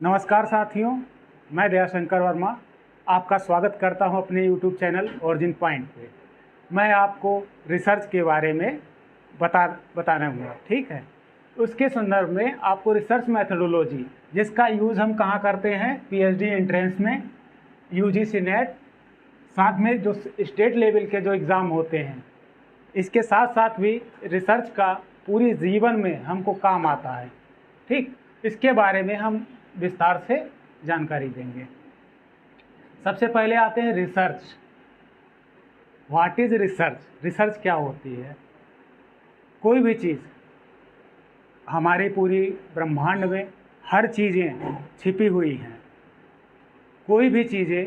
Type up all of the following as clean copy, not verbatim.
नमस्कार साथियों, मैं दयाशंकर वर्मा आपका स्वागत करता हूं अपने YouTube चैनल ओरिजिन पॉइंट पे। मैं आपको रिसर्च के बारे में बताना हूँ, ठीक है। उसके संदर्भ में आपको रिसर्च मैथडोलॉजी, जिसका यूज़ हम कहाँ करते हैं, पीएचडी एंट्रेंस में, यूजीसी नेट, साथ में जो स्टेट लेवल के जो एग्ज़ाम होते हैं, इसके साथ साथ भी रिसर्च का पूरी जीवन में हमको काम आता है, ठीक। इसके बारे में हम विस्तार से जानकारी देंगे। सबसे पहले आते हैं research. What is research? Research क्या होती है? कोई भी चीज़, हमारे पूरी ब्रह्मांड में हर चीज़ें छिपी हुई हैं। कोई भी चीज़ें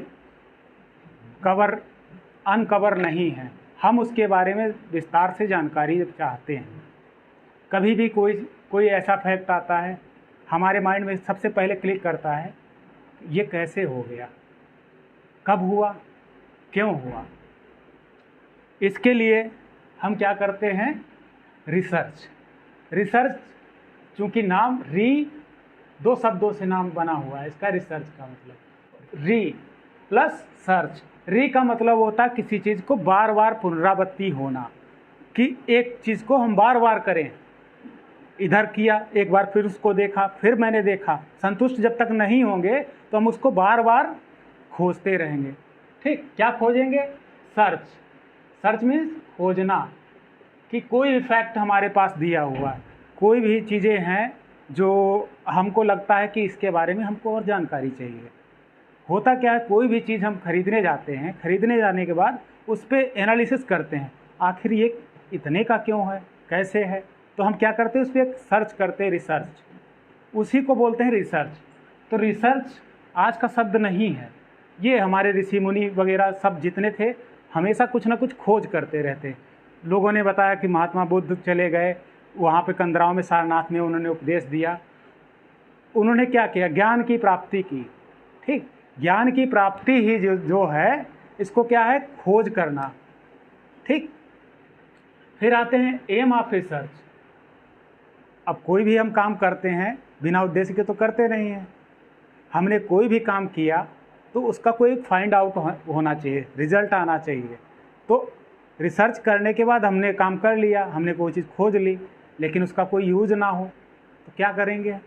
अनकवर नहीं हैं। हम उसके बारे में विस्तार से जानकारी चाहते हैं। कभी भी कोई ऐसा फैक्ट आता है, हमारे माइंड में सबसे पहले क्लिक करता है, ये कैसे हो गया, कब हुआ, क्यों हुआ। इसके लिए हम क्या करते हैं? रिसर्च चूँकि नाम दो शब्दों से नाम बना हुआ है, इसका रिसर्च का मतलब री प्लस सर्च। री का मतलब होता है किसी चीज़ को बार बार पुनरावृत्ति होना, कि एक चीज़ को हम बार बार करें। इधर किया एक बार, फिर उसको देखा, फिर मैंने देखा, संतुष्ट जब तक नहीं होंगे तो हम उसको बार बार खोजते रहेंगे, ठीक। क्या खोजेंगे? सर्च मीन्स खोजना, कि कोई भी फैक्ट हमारे पास दिया हुआ है, कोई भी चीज़ें हैं जो हमको लगता है कि इसके बारे में हमको और जानकारी चाहिए। होता क्या है, कोई भी चीज़ हम खरीदने जाते हैं, खरीदने जाने के बाद उस पर एनालिसिस करते हैं, आखिर ये इतने का क्यों है, कैसे है। तो हम क्या करते हैं, उस पर एक सर्च करते हैं, रिसर्च, उसी को बोलते हैं रिसर्च। तो रिसर्च आज का शब्द नहीं है, ये हमारे ऋषि मुनि वगैरह सब जितने थे, हमेशा कुछ ना कुछ खोज करते रहते। लोगों ने बताया कि महात्मा बुद्ध चले गए वहाँ पे कंदराव में, सारनाथ में, उन्होंने उपदेश दिया। उन्होंने क्या किया? ज्ञान की प्राप्ति की, ठीक। ज्ञान की प्राप्ति ही जो है, इसको क्या है? खोज करना, ठीक। फिर आते हैं एम ऑफ रिसर्च। अब कोई भी हम काम करते हैं बिना उद्देश्य के तो करते नहीं हैं। हमने कोई भी काम किया तो उसका कोई फाइंड आउट होना चाहिए, रिजल्ट आना चाहिए। तो रिसर्च करने के बाद हमने काम कर लिया, हमने कोई चीज़ खोज ली, लेकिन उसका कोई यूज ना हो तो क्या करेंगे?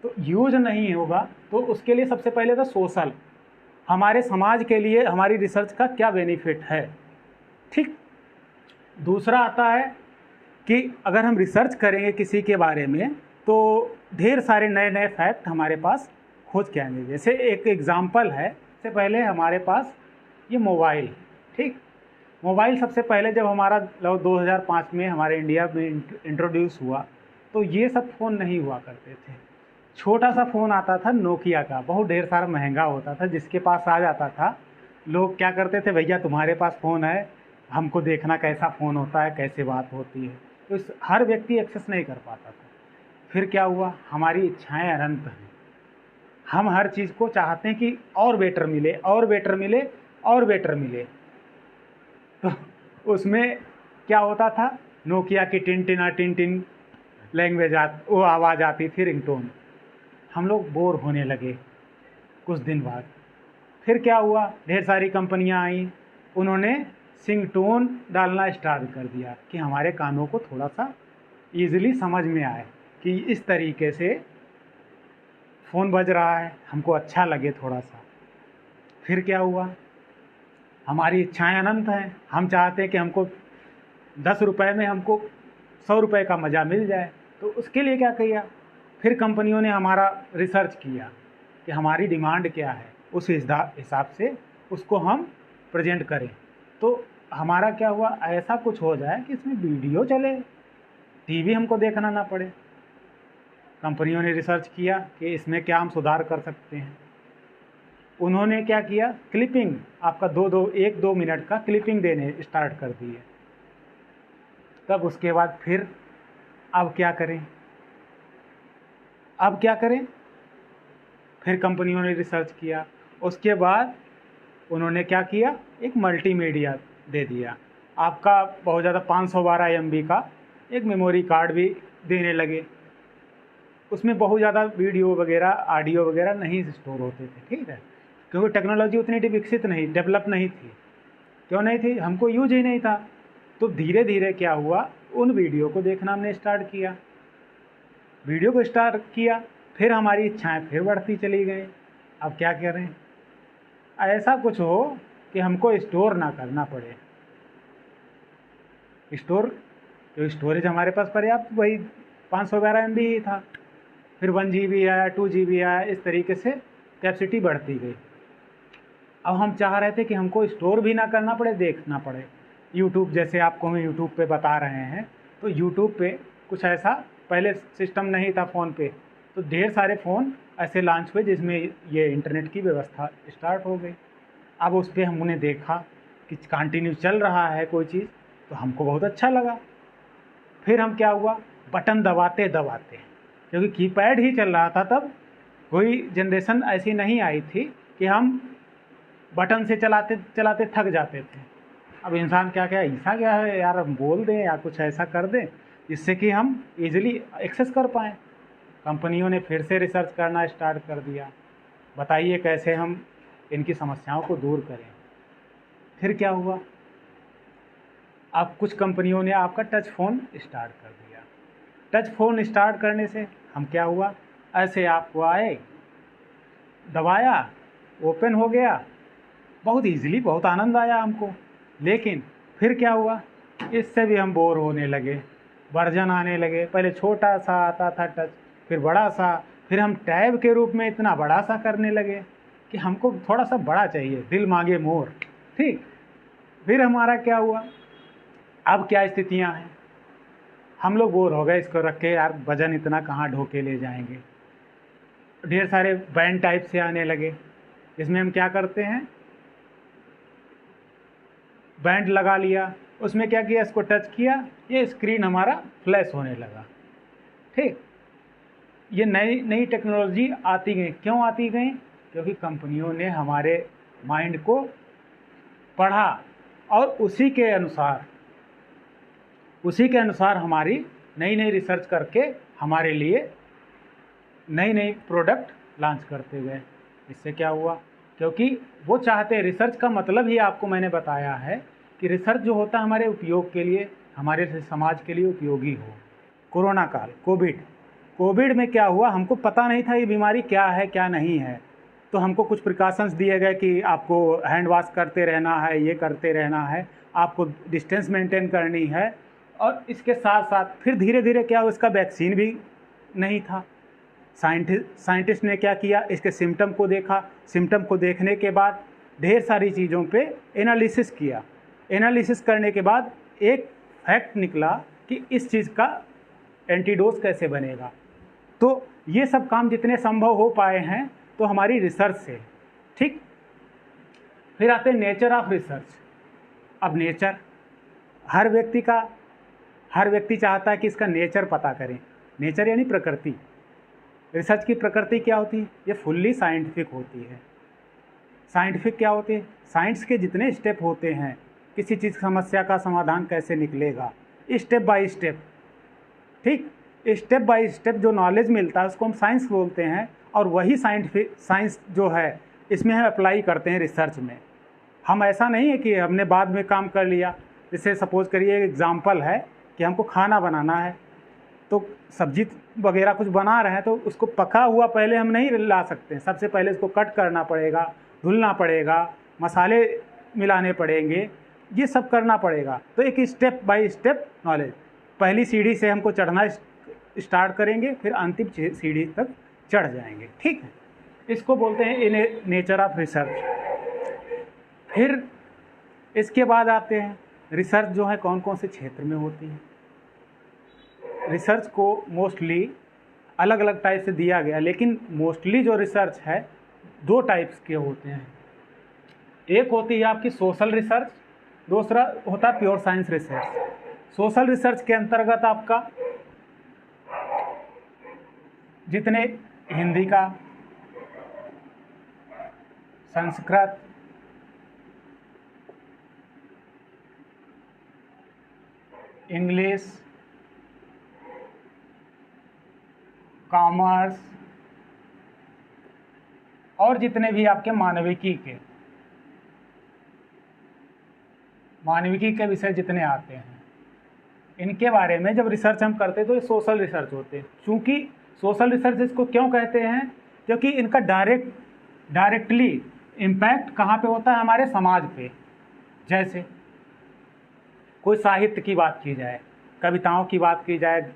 तो यूज नहीं होगा तो उसके लिए सबसे पहले तो सोशल, हमारे समाज के लिए हमारी रिसर्च का क्या बेनिफिट है, ठीक। दूसरा आता है कि अगर हम रिसर्च करेंगे किसी के बारे में तो ढेर सारे नए नए फैक्ट हमारे पास खोज के आएंगे। जैसे एक एग्जांपल है, सबसे पहले हमारे पास ये मोबाइल, ठीक। मोबाइल सबसे पहले जब हमारा 2005 में हमारे इंडिया में इंट्रोड्यूस हुआ तो ये सब फ़ोन नहीं हुआ करते थे। छोटा सा फ़ोन आता था नोकिया का, बहुत ढेर सारा महंगा होता था। जिसके पास आ जाता था, लोग क्या करते थे, भैया तुम्हारे पास फ़ोन है, हमको देखना कैसा फ़ोन होता है, कैसे बात होती है। तो हर व्यक्ति एक्सेस नहीं कर पाता था। फिर क्या हुआ? हमारी इच्छाएं अनंत हैं, हम हर चीज़ को चाहते हैं कि और बेटर मिले, और बेटर मिले, और बेटर मिले। तो उसमें क्या होता था, नोकिया की टिन लैंग्वेज वो आवाज़ आती थी, रिंगटोन। हम लोग बोर होने लगे कुछ दिन बाद। फिर क्या हुआ, ढेर सारी कंपनियां आई, उन्होंने सिंगटोन डालना स्टार्ट कर दिया कि हमारे कानों को थोड़ा सा ईजिली समझ में आए कि इस तरीके से फ़ोन बज रहा है, हमको अच्छा लगे थोड़ा सा। फिर क्या हुआ, हमारी इच्छाएं अनंत हैं, हम चाहते हैं कि हमको 10 रुपए में हमको 100 रुपए का मज़ा मिल जाए। तो उसके लिए क्या किया, फिर कंपनियों ने हमारा रिसर्च किया कि हमारी डिमांड क्या है, उस हिसाब से उसको हम प्रेजेंट करें। तो हमारा क्या हुआ, ऐसा कुछ हो जाए कि इसमें वीडियो चले, टीवी हमको देखना ना पड़े। कंपनियों ने रिसर्च किया कि इसमें क्या हम सुधार कर सकते हैं। उन्होंने क्या किया, क्लिपिंग, आपका 1-2 मिनट का क्लिपिंग देने स्टार्ट कर दिए। तब उसके बाद फिर अब क्या करें, फिर कंपनियों ने रिसर्च किया। उसके बाद उन्होंने क्या किया, एक मल्टीमीडिया दे दिया, आपका बहुत ज़्यादा 512 MB का एक मेमोरी कार्ड भी देने लगे। उसमें बहुत ज़्यादा वीडियो वगैरह ऑडियो वगैरह नहीं स्टोर होते थे, ठीक है, क्योंकि टेक्नोलॉजी उतनी विकसित नहीं, डेवलप नहीं थी। क्यों नहीं थी? हमको यूज ही नहीं था। तो धीरे धीरे क्या हुआ, उन वीडियो को देखना हमने स्टार्ट किया, वीडियो को स्टार्ट किया, फिर हमारी इच्छाएं फिर बढ़ती चली गई। अब क्या करें, ऐसा कुछ हो कि हमको स्टोर ना करना पड़े। स्टोर, जो स्टोरेज हमारे पास पर्याप्त वही 512 MB ही था, फिर 1 GB आया, 2 GB आया, इस तरीके से कैपेसिटी बढ़ती गई। अब हम चाह रहे थे कि हमको स्टोर भी ना करना पड़े, देखना पड़े। यूट्यूब, जैसे आपको हम यूट्यूब पे बता रहे हैं, तो यूट्यूब पे कुछ ऐसा पहले सिस्टम नहीं था फ़ोन पे, तो ढेर सारे फ़ोन ऐसे लॉन्च हुए जिसमें ये इंटरनेट की व्यवस्था स्टार्ट हो गई। अब उस पर हमने देखा कि कंटिन्यू चल रहा है कोई चीज़, तो हमको बहुत अच्छा लगा। फिर हम क्या हुआ, बटन दबाते दबाते, क्योंकि कीपैड ही चल रहा था तब, कोई जनरेशन ऐसी नहीं आई थी कि हम बटन से चलाते चलाते थक जाते थे। अब इंसान क्या क्या ऐसा क्या है यार, हम बोल दें या कुछ ऐसा कर दें जिससे कि हम इजीली एक्सेस कर पाएँ। कंपनियों ने फिर से रिसर्च करना स्टार्ट कर दिया, बताइए कैसे हम इनकी समस्याओं को दूर करें। फिर क्या हुआ, अब कुछ कंपनियों ने आपका टच फ़ोन स्टार्ट कर दिया। टच फ़ोन स्टार्ट करने से हम क्या हुआ, ऐसे आपको आए, दबाया, ओपन हो गया, बहुत इजीली, बहुत आनंद आया हमको। लेकिन फिर क्या हुआ, इससे भी हम बोर होने लगे, वर्जन आने लगे। पहले छोटा सा आता था टच, फिर बड़ा सा, फिर हम टैब के रूप में इतना बड़ा सा करने लगे कि हमको थोड़ा सा बड़ा चाहिए, दिल मांगे मोर, ठीक। फिर हमारा क्या हुआ, अब क्या स्थितियां हैं, हम लोग बोर हो गए इसको रख के, यार वजन इतना कहाँ ढो के ले जाएंगे। ढेर सारे बैंड टाइप से आने लगे, जिसमें हम क्या करते हैं, बैंड लगा लिया, उसमें क्या किया, इसको टच किया, ये स्क्रीन हमारा फ्लैश होने लगा, ठीक। ये नई नई टेक्नोलॉजी आती गई। क्यों आती गई? क्योंकि कंपनियों ने हमारे माइंड को पढ़ा और उसी के अनुसार हमारी नई नई रिसर्च करके हमारे लिए नई नई प्रोडक्ट लॉन्च करते गए। इससे क्या हुआ, क्योंकि वो चाहते, रिसर्च का मतलब ही आपको मैंने बताया है कि रिसर्च जो होता है हमारे उपयोग के लिए, हमारे समाज के लिए उपयोगी हो। कोरोना काल, कोविड में क्या हुआ, हमको पता नहीं था ये बीमारी क्या है क्या नहीं है, तो हमको कुछ प्रिकॉशंस दिए गए कि आपको हैंड वॉश करते रहना है, ये करते रहना है, आपको डिस्टेंस मेंटेन करनी है। और इसके साथ साथ फिर धीरे धीरे क्या हुआ, इसका वैक्सीन भी नहीं था। साइंटिस्ट ने क्या किया, इसके सिम्टम को देखा, सिम्टम को देखने के बाद ढेर सारी चीज़ों पे एनालिसिस किया। एनालिसिस करने के बाद एक फैक्ट निकला कि इस चीज़ का एंटीडोज कैसे बनेगा। तो ये सब काम जितने संभव हो पाए हैं तो हमारी रिसर्च से, ठीक। फिर आते हैं नेचर ऑफ रिसर्च। अब नेचर, हर व्यक्ति चाहता है कि इसका नेचर पता करें। नेचर यानी प्रकृति। रिसर्च की प्रकृति क्या होती है, ये फुल्ली साइंटिफिक होती है। साइंटिफिक क्या होती है, साइंस के जितने स्टेप होते हैं, किसी चीज़ समस्या का समाधान कैसे निकलेगा, स्टेप बाय स्टेप, ठीक। स्टेप बाय स्टेप जो नॉलेज मिलता है उसको हम साइंस बोलते हैं, और वही साइंस जो है इसमें हम अप्लाई करते हैं रिसर्च में। हम ऐसा नहीं है कि हमने बाद में काम कर लिया। जैसे सपोज करिए, एग्जाम्पल है कि हमको खाना बनाना है, तो सब्जी वगैरह कुछ बना रहे हैं, तो उसको पका हुआ पहले हम नहीं ला सकते। सबसे पहले इसको कट करना पड़ेगा, धुलना पड़ेगा, मसाले मिलाने पड़ेंगे, ये सब करना पड़ेगा। तो एक स्टेप बाय स्टेप नॉलेज, पहली सीढ़ी से हमको चढ़ना स्टार्ट करेंगे, फिर अंतिम सीढ़ी तक चढ़ जाएंगे, ठीक है। इसको बोलते हैं नेचर ऑफ रिसर्च। फिर इसके बाद आते हैं रिसर्च जो है कौन कौन से क्षेत्र में होती है। रिसर्च को मोस्टली अलग अलग टाइप से दिया गया, लेकिन मोस्टली जो रिसर्च है दो टाइप्स के होते हैं। एक होती है आपकी सोशल रिसर्च, दूसरा होता है pure science research. Social research के अंतर्गत आपका जितने हिंदी का, संस्कृत, इंग्लिश, कॉमर्स और जितने भी आपके मानविकी के विषय जितने आते हैं, इनके बारे में जब रिसर्च हम करते हैं तो ये सोशल रिसर्च होते हैं। चूँकि सोशल रिसर्च इसको क्यों कहते हैं, क्योंकि इनका डायरेक्टली इम्पैक्ट कहाँ पे होता है, हमारे समाज पे। जैसे कोई साहित्य की बात की जाए, कविताओं की बात की जाए,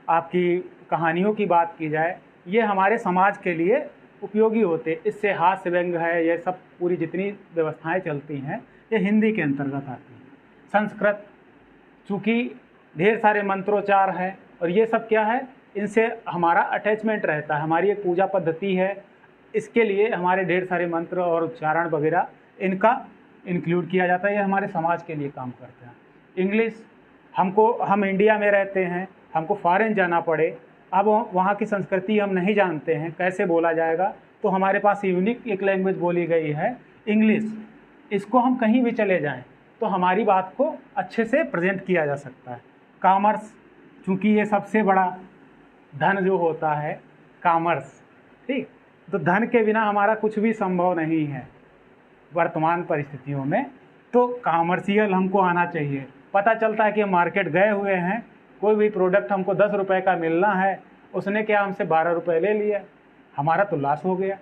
आपकी कहानियों की बात की जाए, ये हमारे समाज के लिए उपयोगी होते। इससे हास्य व्यंग है, ये सब पूरी जितनी व्यवस्थाएं चलती हैं ये हिंदी के अंतर्गत आती हैं। संस्कृत, चूँकि ढेर सारे मंत्रोच्चार हैं और ये सब क्या है, इनसे हमारा अटैचमेंट रहता है, हमारी एक पूजा पद्धति है, इसके लिए हमारे ढेर सारे मंत्र और उच्चारण वगैरह इनका इंक्लूड किया जाता है, ये हमारे समाज के लिए काम करते हैं। इंग्लिश, हम इंडिया में रहते हैं, हमको फॉरेन जाना पड़े, अब वहाँ की संस्कृति हम नहीं जानते हैं, कैसे बोला जाएगा, तो हमारे पास यूनिक एक लैंग्वेज बोली गई है इंग्लिश। इसको हम कहीं भी चले जाएं तो हमारी बात को अच्छे से प्रेजेंट किया जा सकता है। कॉमर्स, चूँकि ये सबसे बड़ा धन जो होता है कॉमर्स, ठीक, तो धन के बिना हमारा कुछ भी संभव नहीं है वर्तमान परिस्थितियों में। तो कॉमर्शियल हमको आना चाहिए। पता चलता है कि हम मार्केट गए हुए हैं, कोई भी प्रोडक्ट हमको 10 रुपए का मिलना है, उसने क्या हमसे 12 रुपये ले लिया, हमारा तो लॉस हो गया।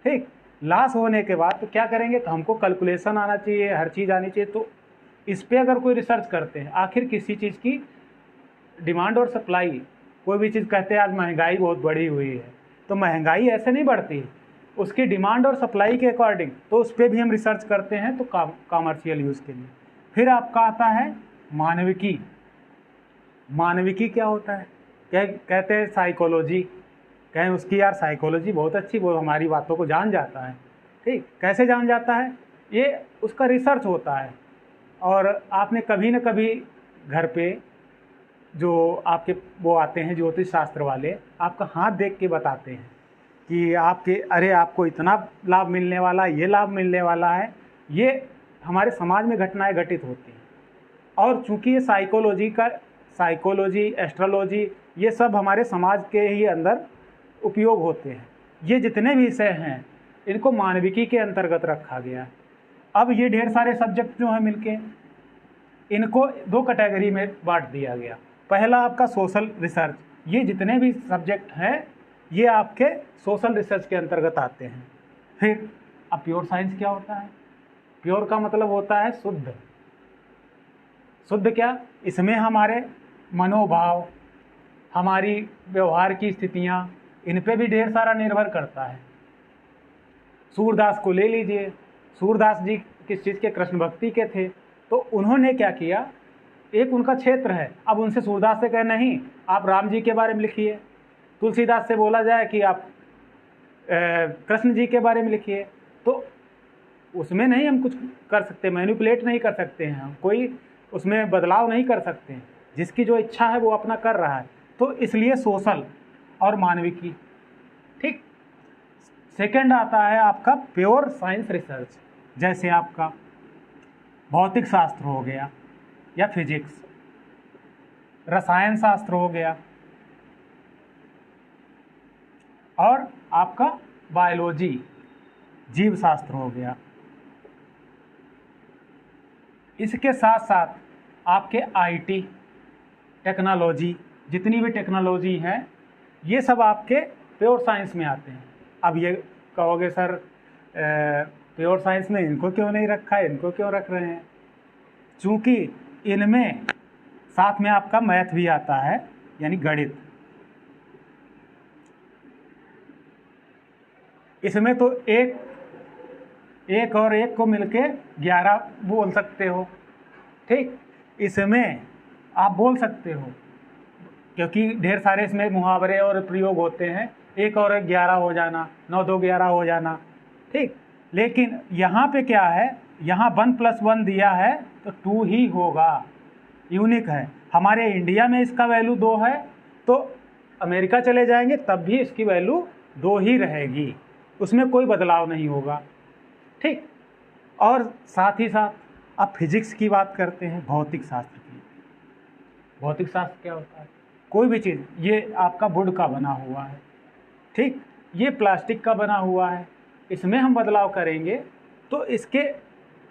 ठीक, लॉस होने के बाद तो क्या करेंगे, तो हमको कैलकुलेशन आना चाहिए, हर चीज़ आनी चाहिए। तो इस पर अगर कोई रिसर्च करते हैं, आखिर किसी चीज़ की डिमांड और सप्लाई, कोई भी चीज़ कहते हैं आज महंगाई बहुत बढ़ी हुई है, तो महंगाई ऐसे नहीं बढ़ती, उसकी डिमांड और सप्लाई के अकॉर्डिंग, तो उस पर भी हम रिसर्च करते हैं, तो कॉमर्शियल यूज़ के लिए। फिर आपका आता है मानविकी। मानविकी क्या होता है, कहते हैं साइकोलॉजी, कहें उसकी यार साइकोलॉजी बहुत अच्छी, वो हमारी बातों को जान जाता है। ठीक, कैसे जान जाता है, ये उसका रिसर्च होता है। और आपने कभी न कभी घर पे जो आपके वो आते हैं ज्योतिष शास्त्र वाले, आपका हाथ देख के बताते हैं कि अरे आपको इतना लाभ मिलने वाला है, ये लाभ मिलने वाला है। ये हमारे समाज में घटनाएं घटित होती हैं। और चूंकि ये साइकोलॉजी, एस्ट्रोलॉजी, ये सब हमारे समाज के ही अंदर उपयोग होते हैं। ये जितने भी विषय हैं इनको मानविकी के अंतर्गत रखा गया है। अब ये ढेर सारे सब्जेक्ट जो हैं मिलके, इनको 2 कैटेगरी में बांट दिया गया। पहला आपका सोशल रिसर्च, ये जितने भी सब्जेक्ट हैं ये आपके सोशल रिसर्च के अंतर्गत आते हैं। फिर अब प्योर साइंस क्या होता है, प्योर का मतलब होता है शुद्ध। शुद्ध क्या, इसमें हमारे मनोभाव, हमारी व्यवहार की स्थितियाँ, इन पे भी ढेर सारा निर्भर करता है। सूरदास को ले लीजिए, सूरदास जी किस चीज़ के, कृष्ण भक्ति के थे। तो उन्होंने क्या किया, एक उनका क्षेत्र है, अब उनसे सूरदास से कहे नहीं आप राम जी के बारे में लिखिए, तुलसीदास से बोला जाए कि आप कृष्ण जी के बारे में लिखिए, तो उसमें नहीं हम कुछ कर सकते, मैनिपुलेट नहीं कर सकते हैं हम, कोई उसमें बदलाव नहीं कर सकते हैं। जिसकी जो इच्छा है वो अपना कर रहा है। तो इसलिए सोशल और मानविकी। ठीक, सेकंड आता है आपका प्योर साइंस रिसर्च, जैसे आपका भौतिक शास्त्र हो गया या फिजिक्स, रसायन शास्त्र हो गया, और आपका बायोलॉजी, जीव शास्त्र हो गया। इसके साथ साथ आपके आईटी, टेक्नोलॉजी, जितनी भी टेक्नोलॉजी है ये सब आपके प्योर साइंस में आते हैं। अब ये कहोगे सर प्योर साइंस में इनको क्यों नहीं रखा है, इनको क्यों रख रहे हैं, चूँकि इनमें साथ में आपका मैथ भी आता है, यानी गणित। इसमें तो एक और एक को मिलके 11 बोल सकते हो। ठीक, इसमें आप बोल सकते हो क्योंकि ढेर सारे इसमें मुहावरे और प्रयोग होते हैं, 1 और 1 11 हो जाना, 9 2 11 हो जाना। ठीक, लेकिन यहाँ पे क्या है, यहाँ 1 + 1 दिया है तो 2 ही होगा, यूनिक है। हमारे इंडिया में इसका वैल्यू 2 है, तो अमेरिका चले जाएंगे तब भी इसकी वैल्यू 2 ही रहेगी, उसमें कोई बदलाव नहीं होगा। ठीक, और साथ ही साथ अब फिजिक्स की बात करते हैं, भौतिक शास्त्र की। भौतिक शास्त्र क्या होता है, कोई भी चीज़, ये आपका वुड का बना हुआ है, ठीक, ये प्लास्टिक का बना हुआ है, इसमें हम बदलाव करेंगे तो इसके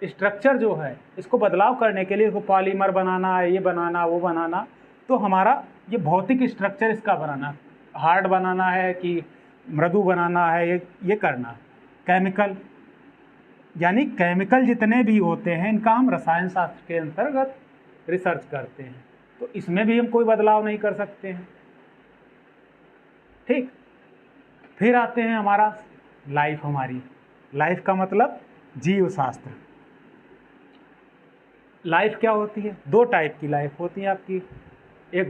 स्ट्रक्चर जो है, इसको बदलाव करने के लिए इसको पॉलीमर बनाना है, ये बनाना, वो बनाना, तो हमारा ये भौतिक स्ट्रक्चर इसका बनाना, हार्ड बनाना है कि मृदु बनाना है, ये करना। केमिकल, यानी केमिकल जितने भी होते हैं इनका हम रसायन शास्त्र के अंतर्गत रिसर्च करते हैं, तो इसमें भी हम कोई बदलाव नहीं कर सकते हैं, ठीक। फिर आते हैं हमारा लाइफ, हमारी लाइफ का मतलब जीव शास्त्र। लाइफ क्या होती है? दो टाइप की लाइफ होती है आपकी, एक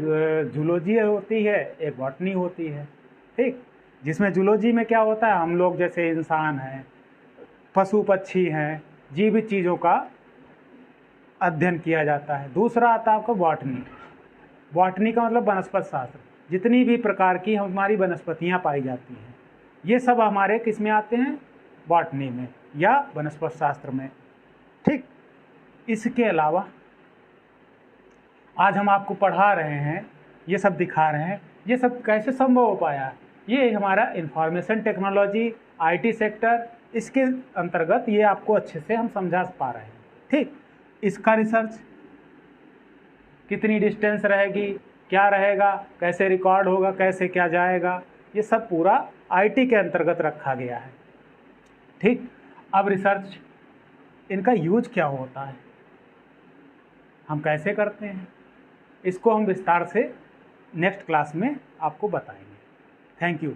जूलॉजी होती है, एक बॉटनी होती है, ठीक। जिसमें जूलॉजी में क्या होता है, हम लोग जैसे इंसान हैं, पशु पक्षी हैं, जीवित चीज़ों का अध्ययन किया जाता है। दूसरा आता है आपका बॉटनी। बॉटनी का मतलब वनस्पति शास्त्र, जितनी भी प्रकार की हमारी वनस्पतियाँ पाई जाती हैं ये सब हमारे किस में आते हैं? बॉटनी में या वनस्पति शास्त्र में, ठीक। इसके अलावा आज हम आपको पढ़ा रहे हैं, ये सब दिखा रहे हैं, ये सब कैसे संभव हो पाया? ये हमारा इंफॉर्मेशन टेक्नोलॉजी, आईटी सेक्टर, इसके अंतर्गत ये आपको अच्छे से हम समझा पा रहे हैं, ठीक। इसका रिसर्च कितनी डिस्टेंस रहेगी, क्या रहेगा, कैसे रिकॉर्ड होगा, कैसे क्या जाएगा, ये सब पूरा आईटी के अंतर्गत रखा गया है, ठीक। अब रिसर्च, इनका यूज क्या होता है, हम कैसे करते हैं, इसको हम विस्तार से नेक्स्ट क्लास में आपको बताएंगे। Thank you.